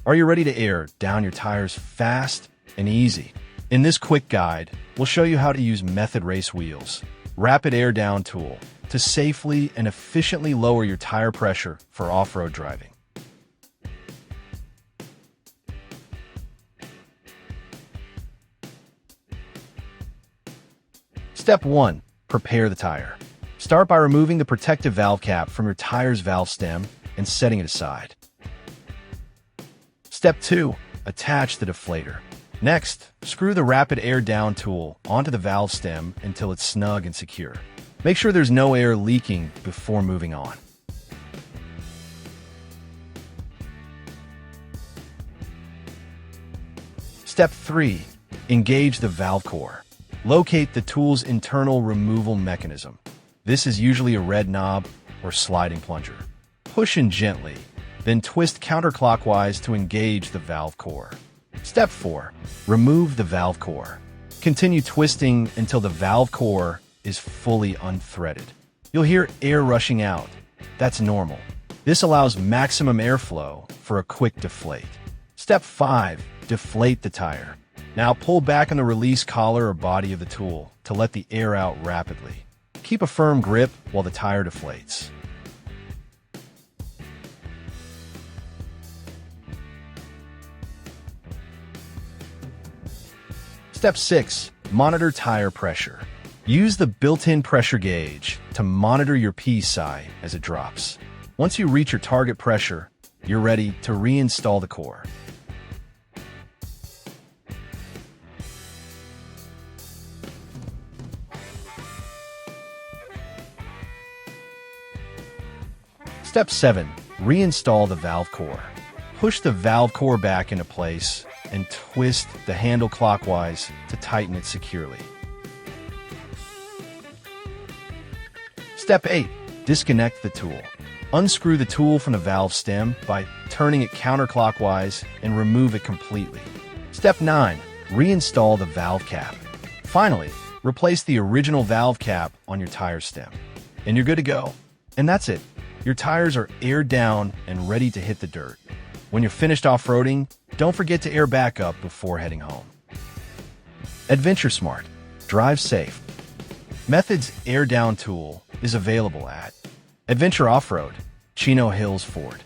Are you ready to air down your tires fast and easy? In this quick guide, we'll show you how to use Method Race Wheels, Rapid Air Down tool, to safely and efficiently lower your tire pressure for off-road driving. Step 1. Prepare the tire. Start by removing the protective valve cap from your tire's valve stem and setting it aside. Step 2. Attach the deflator. Next, screw the Rapid Air Down tool onto the valve stem until it's snug and secure. Make sure there's no air leaking before moving on. Step 3. Engage the valve core. Locate the tool's internal removal mechanism. This is usually a red knob or sliding plunger. Push in gently, then twist counterclockwise to engage the valve core. Step 4. Remove the valve core. Continue twisting until the valve core is fully unthreaded. You'll hear air rushing out. That's normal. This allows maximum airflow for a quick deflate. Step 5. Deflate the tire. Now pull back on the release collar or body of the tool to let the air out rapidly. Keep a firm grip while the tire deflates. Step 6. Monitor tire pressure. Use the built-in pressure gauge to monitor your PSI as it drops. Once you reach your target pressure, you're ready to reinstall the core. Step 7. Reinstall the valve core. Push the valve core back into place and twist the handle clockwise to tighten it securely. Step 8. Disconnect the tool. Unscrew the tool from the valve stem by turning it counterclockwise and remove it completely. Step 9. Reinstall the valve cap. Finally, replace the original valve cap on your tire stem. And you're good to go. And that's it. Your tires are aired down and ready to hit the dirt. When you're finished off-roading, don't forget to air back up before heading home. Adventure Smart. Drive safe. Method's Air Down tool is available at Adventure Offroad, Chino Hills Ford.